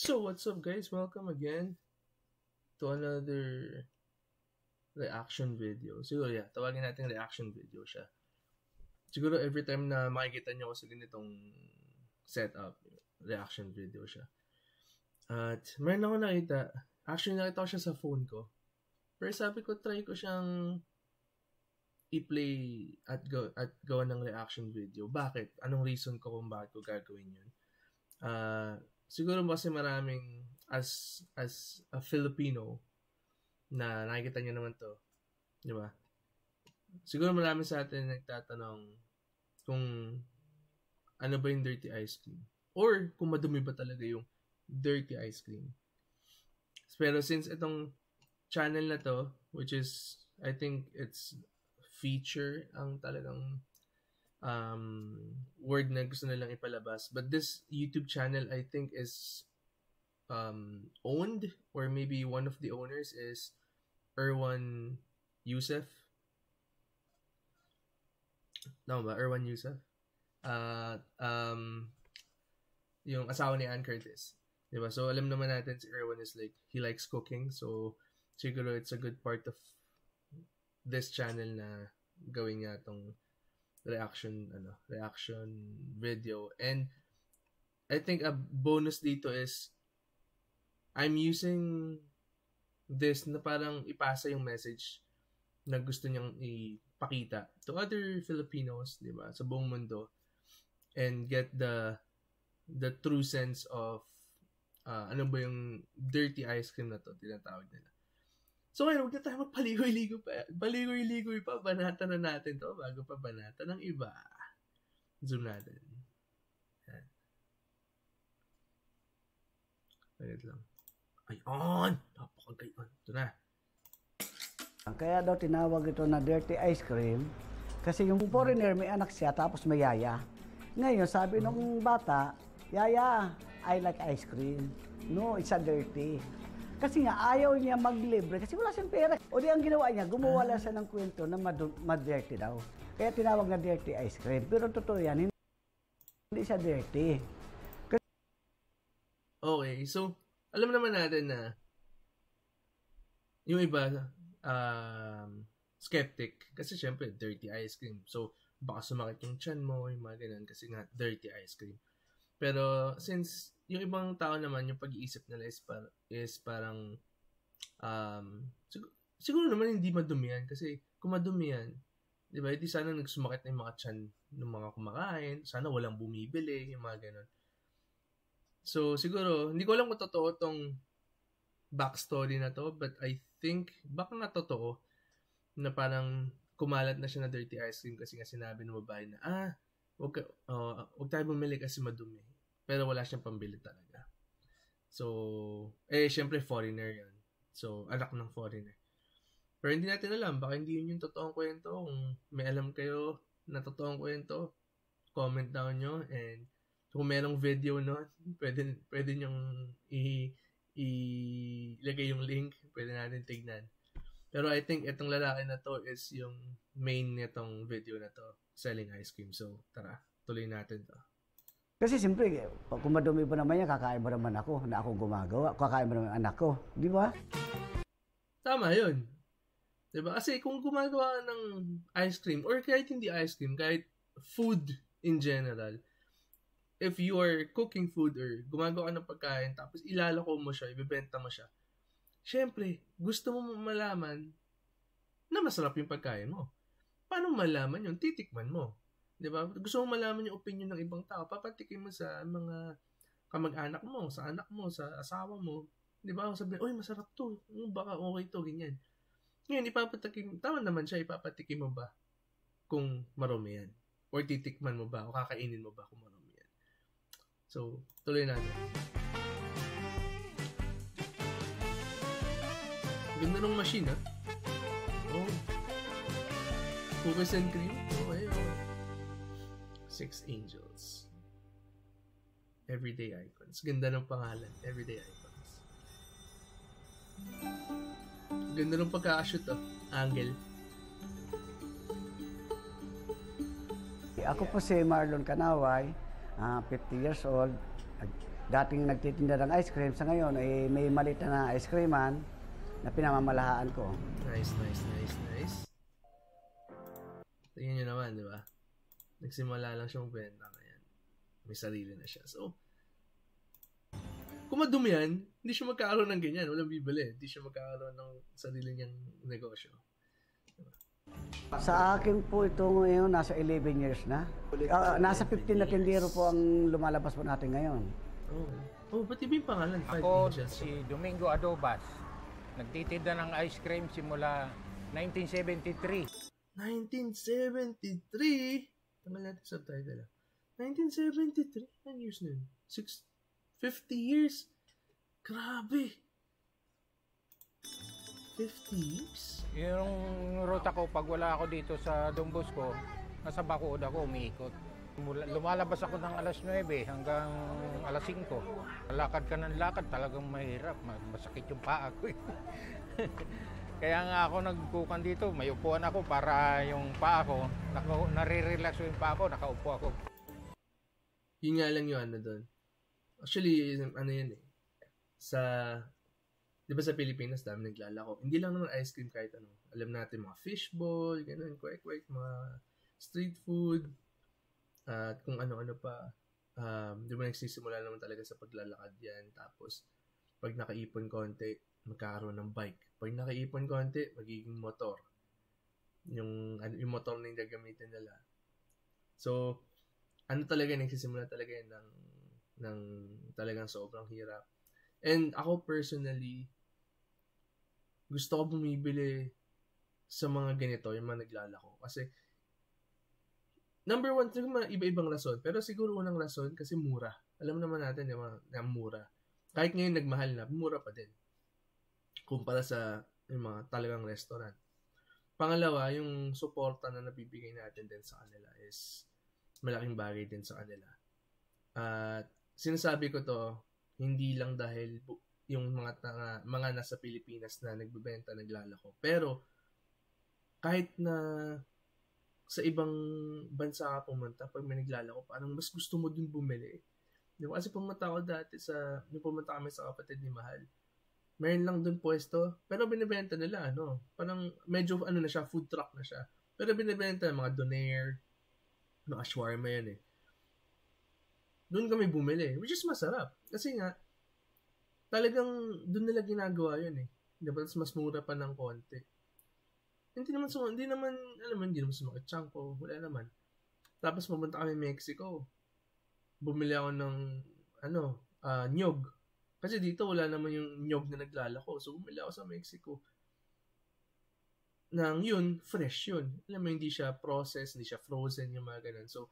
So what's up guys? Welcome again to another reaction video. Siguro tawagin natin reaction video siya. Siguro every time na makikita nyo ko sa ganitong setup, reaction video siya. At meron ako nakita, actually nakita ko siya sa phone ko. Pero sabi ko, try ko siyang i-play at gawa ng reaction video. Bakit? Anong reason ko kung bakit ko gagawin yun? Siguro kasi maraming as a Filipino na nakikita niyo naman to, di ba? Siguro marami sa atin nagtatanong kung ano ba yung dirty ice cream or kung madumi ba talaga yung dirty ice cream. Pero since itong channel na to, which is I think it's feature ang talagang word na gusto nilang ipalabas. But this YouTube channel, I think, is owned, or maybe one of the owners is Erwan Youssef. Tama ba? Erwan Youssef? Yung asawa ni Ann Curtis. Diba? So, alam naman natin si Erwan is like, he likes cooking. So, siguro it's a good part of this channel na gawin nga itong reaction video. And I think a bonus dito is I'm using this na parang ipasa yung message na gusto niyang ipakita to other Filipinos, di ba, sa buong mundo, and get the true sense of ano ba yung dirty ice cream na to, tinatawag nila. So ngayon, huwag na tayo magpaligoy-ligoy pa. Banata na natin to bago pa banata ng iba. Zoom natin. Yan. Agad lang. Ayan! Napakagayon. Ito na. Kaya daw tinawag ito na dirty ice cream kasi yung foreigner may anak siya tapos may yaya. Ngayon, sabi nung bata, "Yaya, I like ice cream." No, it's a dirty. Kasi nga, ayaw niya maglibre kasi wala siyang pera. O di ang ginawa niya, gumawa lang siya ng kwento na mad-dirty daw. Kaya tinawag na dirty ice cream. Pero totoo yan, hindi siya dirty. Okay, so, alam naman natin na yung iba, skeptic. Kasi syempre, dirty ice cream. So, baka sumakit yung tiyan mo, yung mga ganun, kasi nga, dirty ice cream. Pero, since yung ibang tao naman, yung pag-iisip nila is parang siguro naman hindi madumi yan. Kasi kung madumi yan, di ba, hindi sana nagsumakit na yung mga tiyan ng mga kumakain. Sana walang bumibili, yung mga ganun. So, siguro, hindi ko alam kung totoo tong backstory na to, but I think, baka nga totoo, na parang kumalat na siya na dirty ice cream kasi nga sinabi ng babae na, huwag tayo bumili kasi madumi. Pero wala siyang pambili talaga. So, syempre foreigner yan. So, anak ng foreigner. Pero hindi natin alam. Baka hindi yun yung totoong kwento. Kung may alam kayo na totoong kwento, comment down nyo. And kung merong video nun, pwede nyong ilagay yung link. Pwede natin tignan. Pero I think itong lalaki na to is yung main nitong video na to, selling ice cream. So, tara, tuloy natin to. Kasi siyempre, kung madumi pa naman yan, kakain mo naman ako na ako gumagawa. Kakain mo naman anak ko. Di ba? Tama yun. Diba? Kasi kung gumagawa ng ice cream, or kahit hindi ice cream, kahit food in general, if you are cooking food or gumagawa ng pagkain, tapos ilalako mo siya, ibibenta mo siya, syempre, gusto mo malaman na masarap yung pagkain mo. Paano malaman yun? Titikman mo. Diba? Gusto mo malaman yung opinion ng ibang tao, papatikin mo sa mga kamag-anak mo, sa anak mo, sa asawa mo. Diba? Sabihin, oy, masarap to. Baka okay to, ganyan. Ngayon, ipapatikim, tama naman siya, ipapatikim mo ba kung marumi yan? Or titikman mo ba? O kakainin mo ba kung marumi yan? So, tuloy natin. Ganda ng machine, ha? Oh. Cookies and cream? Okay, okay. 6 Angels. Everyday Icons. Ganda ng pangalan. Everyday Icons. Ganda ng pagkakashoot, oh. Angle. Ako po si Marlon Canaway, 50 years old. dating nagtitinda ng ice cream, sa ngayon ay may maliit na ice creaman na pinamamalahaan ko. Nice. Tingnan nyo naman, di ba? Nagsimula lang siyang benta, ngayon may sarili na siya. So, kung madumi yan, hindi siya magkakaroon ng ganyan. Walang bibili. Hindi siya magkakaroon ng sarili niyang negosyo. Sa akin po ito ngayon, nasa 11 years na. Nasa 15 na tindero po ang lumalabas po natin ngayon. Ba't iba yung pangalan? Ako si Domingo Adobas. Nagtitinda ng ice cream simula 1973. 1973? Tanggal natin subtitle. 1973? 9 years na yun. 50 years? Grabe! 50 years? Yung ruta ko, pag wala ako dito sa Don Bosco, nasa Bacood ako, umiikot. Lumalabas ako ng alas 9 hanggang alas 5. Lakad ka ng lakad, talagang mahirap. Masakit yung paa ko. Kaya nga ako nagkukan dito, may upuan ako para yung paa ko, nare-relax yung paa ko, nakaupo ako. Yun nga lang yung ano doon. Actually, ano yun eh. Di ba sa Pilipinas, dami naglalako. Hindi lang naman ice cream kahit ano. Alam natin mga fishball, ganun, kwek-kwek, mga street food, at kung ano-ano pa. Di ba nagsisimula naman talaga sa paglalakad yan. Tapos, pag nakaipon konti, magkakaroon ng bike. Pag nakaipon konti, magiging motor. Yung motor na yung gagamitin nila. So, ano talaga, nagsisimula talaga yan ng talagang sobrang hirap. And ako personally, gusto ko bumibili sa mga ganito, yung mga naglalako. Kasi, number one, mga iba-ibang rason. Pero siguro unang rason, kasi mura. Alam naman natin na mura. Kahit ngayon nagmahal na, mura pa din. Kumpara sa yung mga talagang restaurant. Pangalawa, yung suporta na nabibigay natin din sa kanila is malaking bagay din sa kanila. At sinasabi ko to, hindi lang dahil yung mga nasa Pilipinas na nagbebenta, naglalako. Pero, kahit na sa ibang bansa ka pumunta, pag may naglalako, parang mas gusto mo din bumili. Di ba? Kasi pumunta ako dati pumunta kami sa kapatid ni Mahal. Mayroon lang dun pwesto, pero binibenta nila, parang medyo na siya, food truck na siya. Pero binibenta mga donair, mga shawarma yan eh. Doon kami bumili, which is masarap. Kasi nga, talagang doon nila ginagawa yun eh. Diba? Mas mura pa ng konti. Hindi naman sumakit tiyan ko. Wala naman. Tapos pumunta kami Mexico. Bumili ako ng, nyog. Kasi dito wala naman yung nyog na naglalako. So bumili ako sa Mexico. Yun, fresh yun. Alam mo, hindi siya processed, hindi siya frozen, yung mga ganun. So,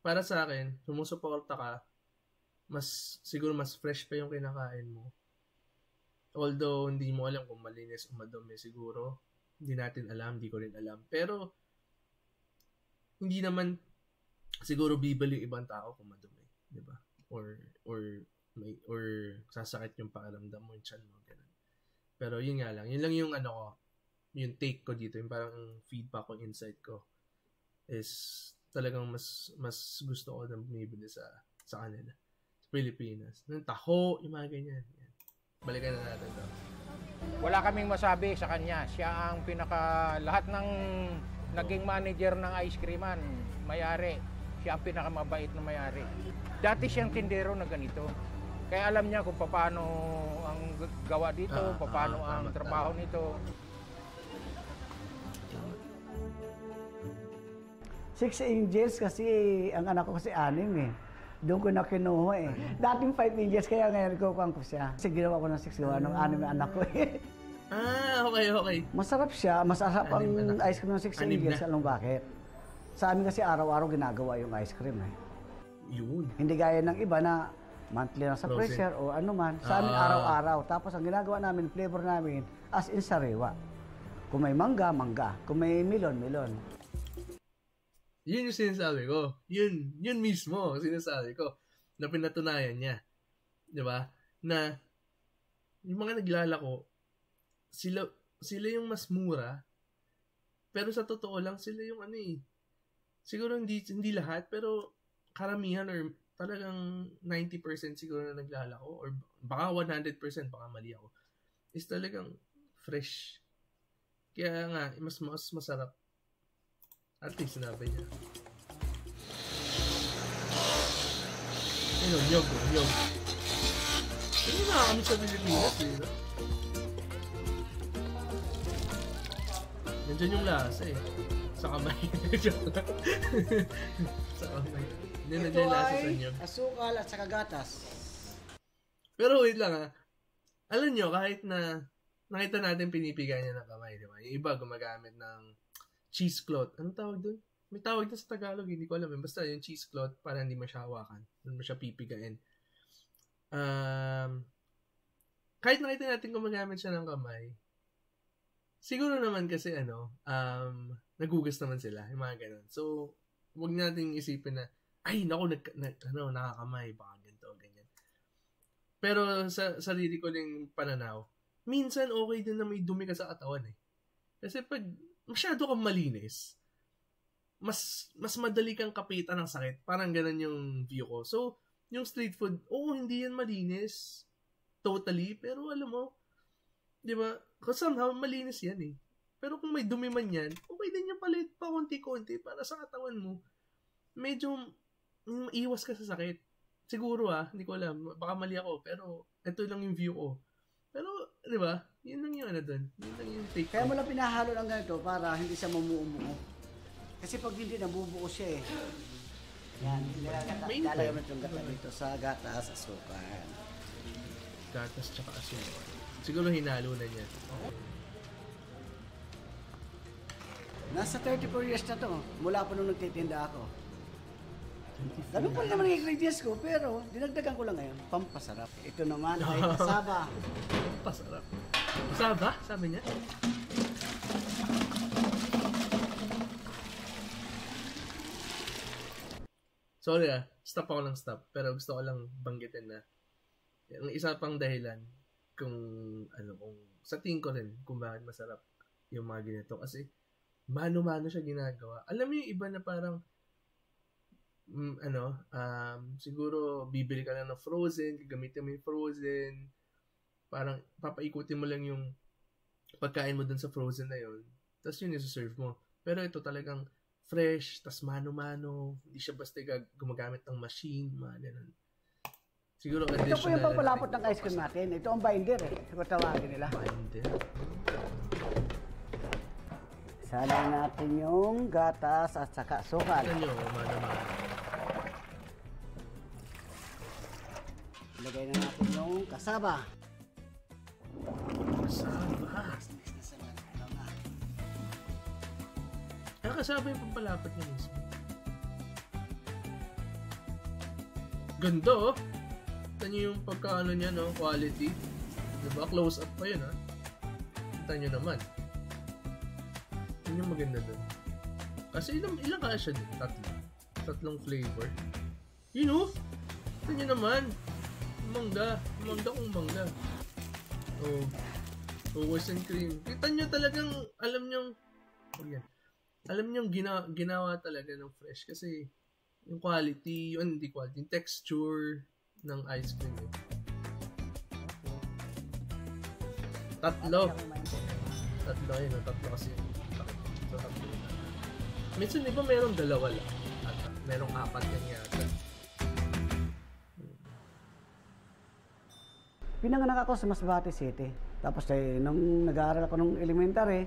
para sa akin, sumusuporta ka, siguro mas fresh pa yung kinakain mo. Although, hindi mo alam kung malinis o madumi siguro. Hindi natin alam, hindi ko rin alam. Pero, hindi naman siguro bibili yung ibang tao kung madumi. Diba? Or sasakit yung pakiramdam mo, yung tiyan mo, ganun. Pero, yun nga lang. Yun lang yung yung take ko dito, yung parang feedback ko, insight ko is talagang mas gusto ko na bumibili sa kanila. Sa Pilipinas. Ng taho, yung mga ganyan. Yan. Balikan na natin to. Wala kaming masabi sa kanya. Siya ang lahat ng naging manager ng ice creaman, may-ari. Siya ang pinakamabait na may-ari. Dati siyang tindero na ganito. Kaya alam niya kung paano ang gawa dito, paano ang trabaho nito. 6 angels kasi ang anak ko kasi 6 eh. Doon ko na kinuha eh. Dating 5 angels kaya ngayon kukuha ko siya. Kasi ginawa ko ng 6 gawa ng 6 na anak ko eh. Okay. Masarap siya. Masarap ang ice cream ng 6 angels. Alam bakit? Sa amin kasi araw-araw ginagawa yung ice cream eh. Yun. Hindi gaya ng iba na monthly na sa pressure o ano man. Sa amin araw-araw. Tapos ang ginagawa namin, flavor namin, as in sariwa. Kung may mangga, mangga. Kung may melon, melon. Yun yung sinasabi ko. Yun mismo sinasabi ko na pinatunayan niya. Di ba? Na yung mga naglalako, sila yung mas mura, pero sa totoo lang, sila yung siguro hindi lahat, pero karamihan or talagang 90% siguro na naglalako or baka 100%, baka mali ako, is talagang fresh. Kaya nga, mas masarap. At least sinabi niya. Nyog. Ano na kami sa Pilipinas, no? Nandiyan yung lasa eh. Sa kamay. Joke lang. Sa kamay. Hindi nandiyan yung lasa sa nyog. Asukal at saka gatas. Pero wait lang ha. Alam nyo, kahit na nakita natin pinipiga niya ng kamay, di ba? Yung iba gumagamit ng cheesecloth. Anong tawag doon? May tawag doon sa Tagalog, hindi ko alam. Basta yung cheesecloth para hindi mo siya hawakan. Hindi mo siya pipigain. Kahit nakita natin gumagamit siya ng kamay, siguro naman kasi nagugas naman sila, yung mga ganun. So, huwag natin isipin na, ay, naku, nakakamay, baka ganito, ganyan. Pero sa sarili ko ng pananaw, minsan okay din na may dumi ka sa katawan eh. Kasi pag masyado kang malinis, mas madali kang kapitan ng sakit. Parang ganun yung view ko. So, yung street food, hindi yan malinis. Totally. Pero alam mo, di ba? Kasi somehow, malinis yan eh. Pero kung may dumi man yan, okay din yung palit pa konti-konti para sa katawan mo. Medyo iwas ka sa sakit. Siguro hindi ko alam. Baka mali ako. Pero ito lang yung view ko. Pero, di ba? Yun lang yung doon. Yun lang yung take. Kaya mo lang pinahalo ng ganito para hindi siya mamuumuo. Kasi pag hindi, nabubuo siya eh. Yan. Lalagay mo itong gata dito sa gatas, asukal. Gatas tsaka asukal. Siguro hinalo na niya. Nasa 34 years na to. Mula pa nung nagtitinda ako. Ganun pa naman ang ingredients ko, pero dinagdagan ko lang ngayon. Pampasarap. Ito naman ay kasaba. Pampasarap. Kasaba? Sabi niya? Sorry stop ako ng stop. Pero gusto ko lang banggitin na yung isa pang dahilan kung sa tingin ko rin kung bakit masarap yung mga ganito. Kasi mano-mano siya ginagawa. Alam mo yung iba na parang siguro bibili ka lang ng frozen, gagamitin mo yung frozen, parang papaikutin mo lang yung pagkain mo dun sa frozen na yun, tapos yun isa-serve mo. Pero ito talagang fresh, tas mano-mano, hindi siya basta gumagamit ng machine, mga ganun. Siguro additional. Ito po yung pampalapot ng ice cream natin. Ito ang binder eh. Siguro tawagin nila. Binder? Salang natin yung gatas at saka sukal. Ano nyo, mano-mano? Ilagay na natin yung kasaba. Kasaba? Kasaba yung pampalapot niya mismo. Ganda Kita nyo yung pagkaano niya, no? Quality. Diba? Close up pa yun, Kita nyo naman. Yun yung maganda dun. Kasi ilang kaya siya din? Tatlong flavor. Kita nyo naman. Mangga kung mangga. Cookies and cream. Kita nyo talagang, alam nyo ginawa talaga ng fresh kasi yung quality, yung texture ng ice cream. Tatlo kasi so, tatlo. Minsan di ba merong dalawa lang at merong apat yan yata. Pinanganak ako sa Masbate City. Tapos nung nag-aaral ako ng elementary,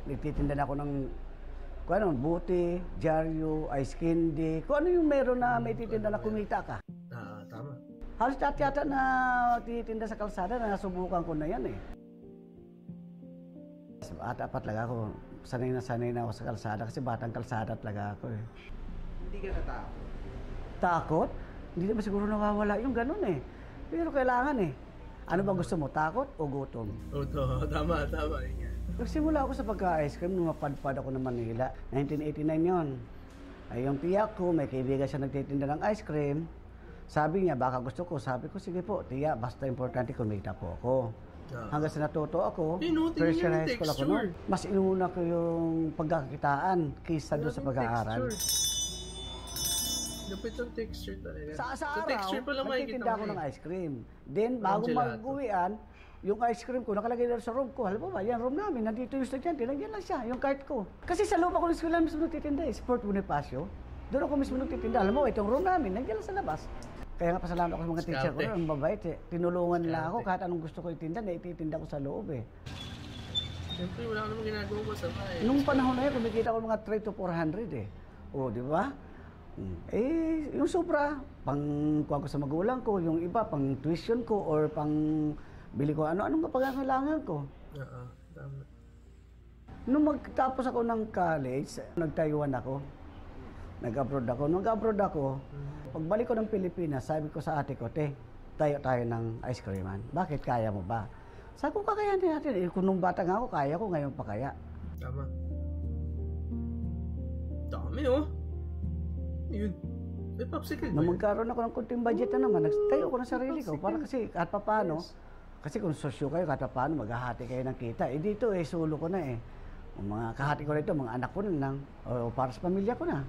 nagtitinda na ako ng buti, dyaryo, ice candy, kung ano yung meron na may titinda na kumita ka. Tama. Halos yata na titinda sa kalsada na nasubukan ko na yan eh. At apat talaga ako, sanay na ako sa kalsada kasi batang kalsada talaga ako eh. Hindi ka natakot? Takot? Hindi naman siguro nawawala yung ganun eh. Pero kailangan eh. Ano ba gusto mo, takot o gutom? Tama. Nagsimula ako sa pagka-ice cream nung mapadpad ako ng Manila. 1989 yon. Ay yung tiyak ko, may kaibigan siya nagtitinda ng ice cream. Sabi niya, baka gusto ko. Sabi ko, sige po, tiya, basta importante kumita po ako. Hanggang sa natuto ako, first year high school ako noon. Mas inuna ko yung pagkakitaan kaysa doon sa pag-aaral. Lupit ang texture talaga. Sa araw, texture pa lang makikita nagtitinda ako ng ice cream. Then, bago mag-uwian, yung ice cream ko, nakalagay na sa room ko. Alam mo ba, yan room namin, nandito yung estudyante, nandiyan lang siya, yung cart ko. Kasi sa loob ako ng eskwela mismo nagtitinda, Sport Bonifacio. Doon ako mismo nagtitinda. Alam mo, itong room namin, nandiyan lang sa labas. Kaya nga pasalamat ako sa mga teacher ko, ang mabait eh. Tinulungan nila ako kahit anong gusto ko itinda, naititinda ko sa loob eh. Siyempre, wala ka namang ginagawa mo sa bahay. Nung panahon na yun, kumikita ko mga 300 to 400 eh. O, di ba? Eh, yung sobra, pang kuha ko sa magulang ko, yung iba, pang tuition ko, or pang bili ko ano-anong kapangangailangan ko. Oo, tama. Nung magtapos ako ng college, nag-Taiwan ako. Nag-abroad ako. Nung nag-abroad ako, pagbalik ko ng Pilipinas, sabi ko sa ate ko, te, tayo ng ice creaman. Bakit kaya mo ba? Sabi ko, kakayanin natin. Eh, kung nung bata nga ako, kaya ko, ngayon pa kaya. Tama. Dami oh. Yun. May popsicle ba Nung yun? magkaroon ako ng kunting budget na naman, nagtayo ko ng sarili ko. Para kasi kahit pa paano, kasi kung sosyo kayo, kahit pa paano, maghahati kayo ng kita. Eh dito eh, solo ko na eh. Ang mga kahati ko rito, mga anak ko na lang, o para sa pamilya ko na.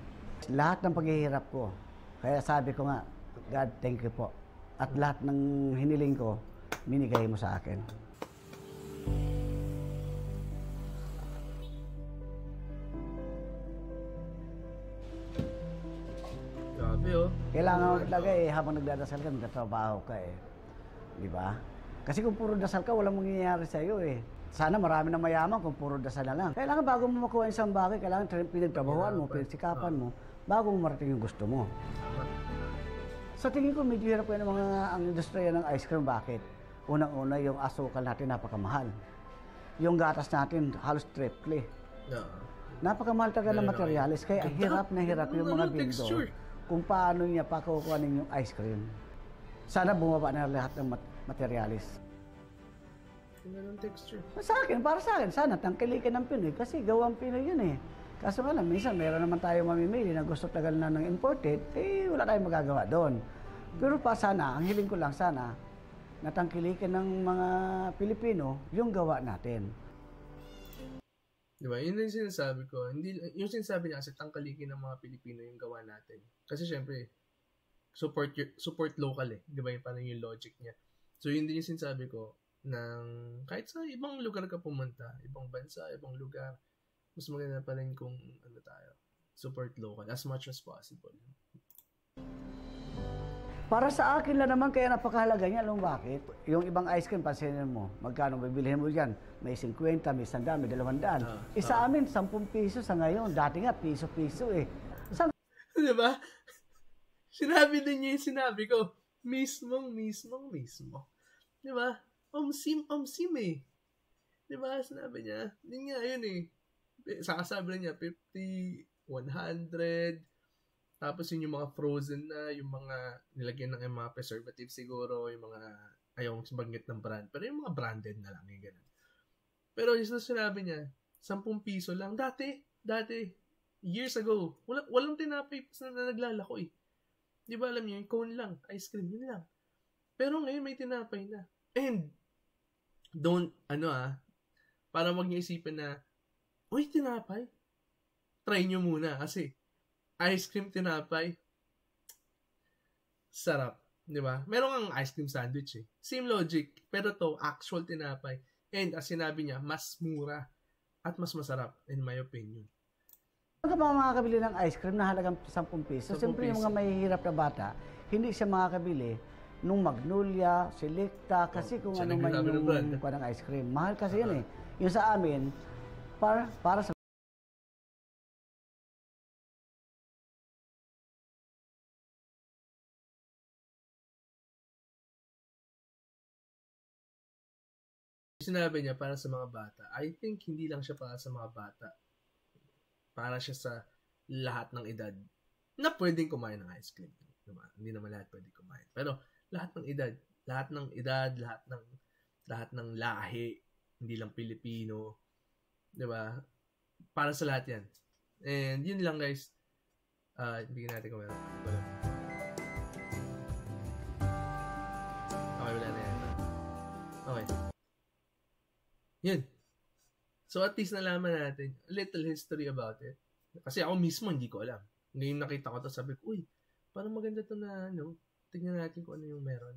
Lahat ng paghihirap ko. Kaya sabi ko nga, God, thank you po. At lahat ng hiniling ko, binigay mo sa akin. Grabe oh. Kailangan mo talaga eh, habang nagdadasal ka, nagtatrabaho ka eh. Di ba? Kasi kung puro dasal ka, walang mangyayari sa iyo eh. Sana marami na mayaman kung puro dasal na lang. Kailangan bago mo makuha isang bagay, kailangan pinagtrabahuan mo, pinagsikapan mo, bago mo marating yung gusto mo. Sa tingin ko, medyo hirap yan ang industriya ng ice cream. Bakit? Unang-una, yung asukal natin napakamahal. Yung gatas natin, halos triple. No. Napakamahal talaga ng materialis, kaya hirap na hirap yung mga vendor kung paano niya pakukuhanin yung ice cream. Sana bumaba na lahat ng materialis. Tingnan ng texture. Para sa akin, sana tangkilikin ng Pinoy kasi gawang Pinoy yun eh. Kaso nga lang, minsan meron naman tayo mamimili na gusto tagal na ng imported, eh wala tayong magagawa doon. Pero pa sana, ang hiling ko lang sana, natangkilikin ng mga Pilipino yung gawa natin. Diba? Yun yung sinasabi ko. Hindi, yung sinasabi niya kasi tangkalikin ng mga Pilipino yung gawa natin. Kasi syempre, support local eh. Diba? Yung parang yung logic niya. So yun din yung sinasabi ko ng kahit sa ibang lugar ka pumunta, ibang bansa, ibang lugar, mas maganda pa rin kung ano tayo, support local as much as possible. Para sa akin lang naman, kaya napakahalaga niya. Alam mo bakit? Yung ibang ice cream, pansinin mo, magkano bibilihin mo dyan? May 50, may 100, may 200. Sa amin, 10 piso sa ngayon. Dati nga, piso-piso eh. Diba? Sinabi din niya yung sinabi ko. Mismo. Diba? Omsim eh. Diba? Sinabi niya. Hindi nga yun eh. Sakasabi niya, 50, 100, tapos yun yung mga frozen na, yung mga nilagyan ng mga preservative siguro, yung mga, ayaw banggit ng brand, pero yung mga branded na lang, yung ganun. Pero yung sinabi niya, 10 piso lang. Dati, years ago, walang tinapay na naglalako eh. Di ba alam niyo, yung cone lang, ice cream, yun lang. Pero ngayon may tinapay na. And, para wag niyo isipin na, uy, tinapay. Try nyo muna kasi ice cream tinapay. Sarap. Di ba? Meron kang ice cream sandwich eh. Same logic. Pero to, actual tinapay. And as sinabi niya, mas mura at mas masarap in my opinion. Pagka pa makakabili ng ice cream na halagang 10 piso, siyempre yung mga mahihirap na bata, hindi siya makakabili nung Magnolia, Selecta, kasi kung ano man yung ng ice cream. Mahal kasi yun eh. Yung sa amin, para sa sinabi niya para sa mga bata. I think hindi lang siya para sa mga bata. Para siya sa lahat ng edad na pwedeng kumain ng ice cream. Diba? Hindi naman lahat pwedeng kumain. Pero lahat ng edad, lahat ng lahi, hindi lang Pilipino. Diba? Para sa lahat yan. And yun lang guys. Bigyan natin kung meron. Okay, wala na yan. Okay. Yun. So at least nalaman natin a little history about it. Kasi ako mismo hindi ko alam. Ngayon nakita ko to, sabi ko, uy, parang maganda to na, tingnan natin kung ano yung meron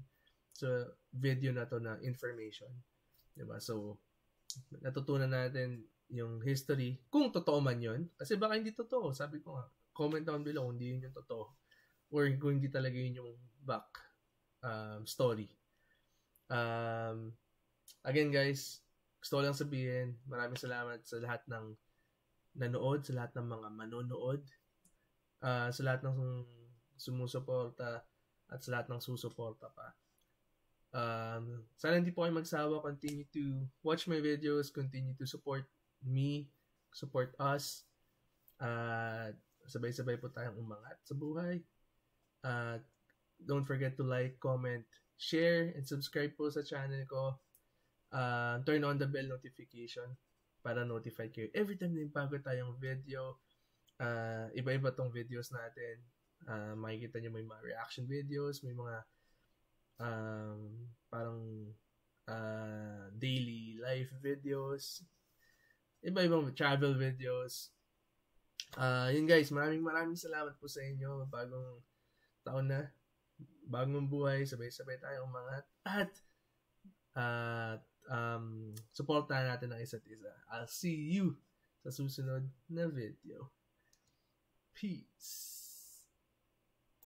sa video na to na information. Diba? So, natutunan natin yung history, kung totoo man yun. Kasi baka hindi totoo. Sabi ko nga, comment down below kung hindi yun yung totoo. Or kung hindi talaga yun yung back story. Again guys, gusto ko lang sabihin, maraming salamat sa lahat ng nanood, sa lahat ng mga manonood, sa lahat ng sumusuporta, at sa lahat ng susuporta pa. Sana hindi po kayo magsawa. Continue to watch my videos, continue to support me, support us, at sabay-sabay po tayong umangat sa buhay. Don't forget to like, comment, share, and subscribe po sa channel ko. Turn on the bell notification para notified kayo every time na bago tayong video. Iba-iba tong videos natin. Makikita nyo may mga reaction videos, may mga parang daily life videos, iba-ibang travel videos. Yun guys, maraming salamat po sa inyo. Bagong taon na, bagong buhay, sabay-sabay tayo umangat at supportahan natin ang isa't isa. I'll see you sa susunod na video. Peace.